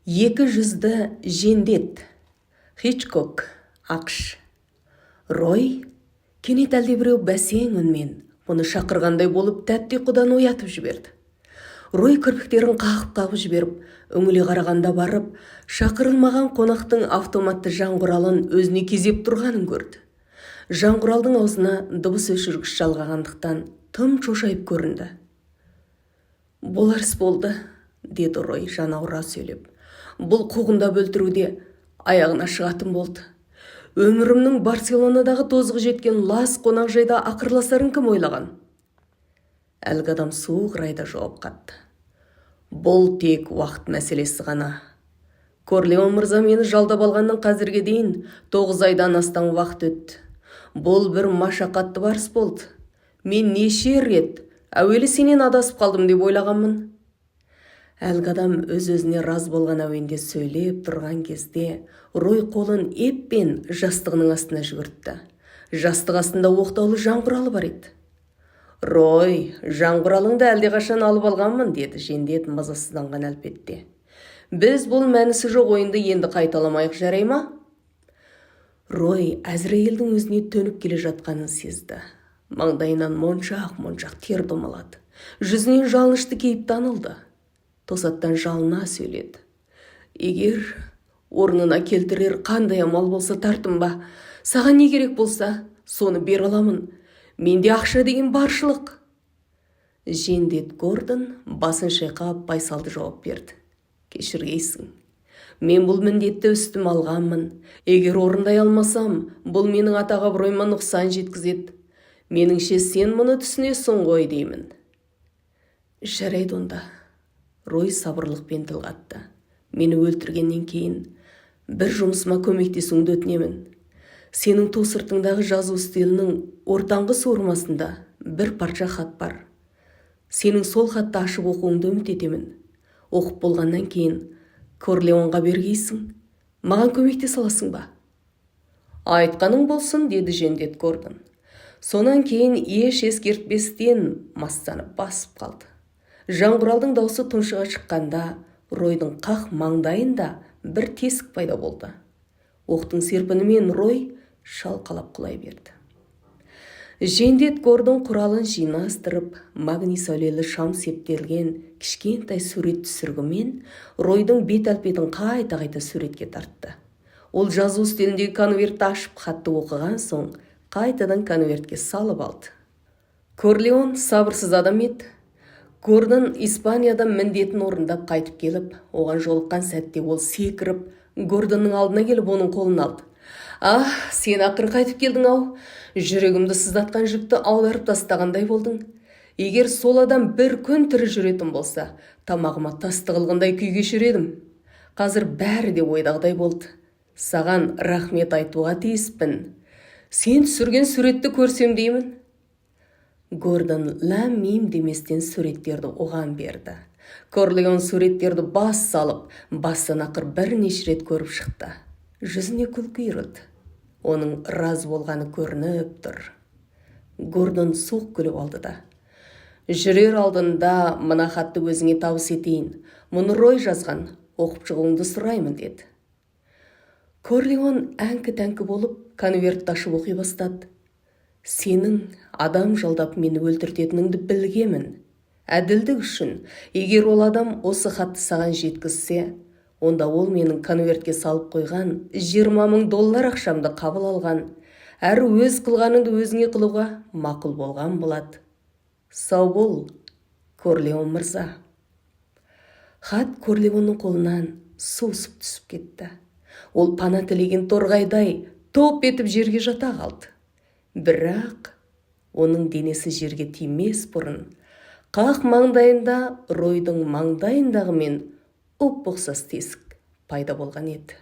Екі жүзді жендет. Хичкок, ақш. Рой, кенет әлдебіреу бәсең үнмен бұны шақырғандай болып тәтті ұйқыдан оятып жіберді. Рой кірпіктерін қағып жіберіп, үңіле қарағанда барып, шақырылмаған қонақтың автоматты жаңғыралын өзіне кезеп тұрғанын көрді. Жаңғыралдың аузына дыбыс өшіргіш жалғағандықтан тым шошайып көрінді. «Болар іс болды», деді Рой жанауыра сөйлеп. «Бұл қуғындап өлтіруде аяғына шығатын болды. Өмірімнің Барселонадағы тозығы жеткен лас қонақжайда ақырласарын кім ойлаған?» Әлгі адам суық райда жауап қатты. «Бұл тек уақыт мәселесі ғана. Корлеон мырза мені жалдап алғаннан қазірге дейін 9 айдан астам уақыт өтті. Бұл бір машақатты барыс болды. Мен неше рет әуелі сенен адасып қалдым деп ойлағанмын». Әлгі адам өз-өзіне раз болған әуенде сөйлеп тұрған кезде Рой қолын еппен жастығының астына жүгіртті. Жастық астында оқтаулы жаңғыралы бар еді. «Рой, жаңғыралыңды әлдеқашан алып алғанмын», деді жендет мазасызданған әлпетте. «Біз бұл мәнісі жоқ ойынды енді қайталамайық, жарай ма?» Рой әзірейілдің өзіне төніп келе жатқанын сезді. Маңдайынан моншақ тер домалады. Жүзінен жалынышты кейіп танылды. Тосаттан жалына сөйледі. «Егер орнына келтірер қандай амал болса тартынба. Саған не керек болса, соны бер аламын. Менде ақша деген баршылық». Жендет Гордон басын шайқап байсалды жауап берді. «Кешіргейсің. Мен бұл міндетті үстім алғанмын. Егер орындай алмасам, бұл менің атаға абыройыма нұқсан жеткізеді. Меніңше сен мұны түсінесің ғой деймін». «Жарайды онда». Рой сабырлықпен тіл қатты. «Мені өлтіргеннен кейін бір жұмысыма көмектесуіңді өтінемін. Сенің ту сыртыңдағы жазу үстелінің ортаңғы суырмасында бір парша хат бар. Сенің сол хатты ашып оқуыңды үміт етемін. Оқып болғаннан кейін Корлеонға бергейсің. Маған көмектесе аласың ба?» «Айтқаның болсын», деді жендет Гордон. Сонан кейін еш ескертпестен массанып басып қалды. Жаңғыралдың даусы тұншыға шыққанда Ройдың қақ маңдайында бір тесік пайда болды. Оқтың серпінімен Рой шалқалап құлай берді. Жендет Гордон құралын жинастырып, магний сәулелі шам септелген кішкентай сурет түсіргімен Ройдың бет әлпетін қайта суретке тартты. Ол жазу үстеліндегі конвертті ашып хатты оқыған соң қайтадан конвертке салып алды. Корлеон сабырсыз адам еді. Гордон Испаниядан міндетін орындап қайтып келіп, оған жолыққан сәтте ол секіріп, Гордонның алдына келіп оның қолын алды. «Ах, сен ақыр қайтып келдің-ау. Жүрегімді сыздатқан жүкті аударып тастағандай болдың. Егер сол адам бір күн тірі жүретін болса, тамағыма тасты қылғандай күй кешер. Қазір бәрі де ойдағыдай болды. Саған рахмет айтуға тиіспін. Сен түсірген суретті көрсем деймін». Гордон ләм-мим деместен суреттерді оған берді. Корлеон суреттерді бас салып, бастан ақыр бірнеше рет көріп шықты. Жүзіне күлкі үйірілді. Оның раз болғаны көрініп тұр. Гордон суық күліп алды да: «Жүрер алдында мына хатты өзіңе табыс етейін. Мұны Рой жазған, оқып шығуыңды сұраймын», деді. Корлеон әңкі-тәңкі болып конвертті ашып оқи бастады. «Сенің адам жалдап мені өлтіртетініңді білгемін. Әділдік үшін, егер ол адам осы хатты саған жеткізсе, онда ол менің конвертке салып қойған $20,000 ақшамды қабыл алған, әрі өз қылғаныңды өзіңе қылуға мақұл болған болады. Сау бол, Корлеон мырза». Хат Корлеонның қолынан сусып түсіп кетті. Ол пана тілеген торғайдай топ етіп жерге жата қалды. Бірақ оның денесі жерге тимес бұрын қақ маңдайында Ройдың маңдайындағы мен ұп-ұқсас тесік пайда болған еді.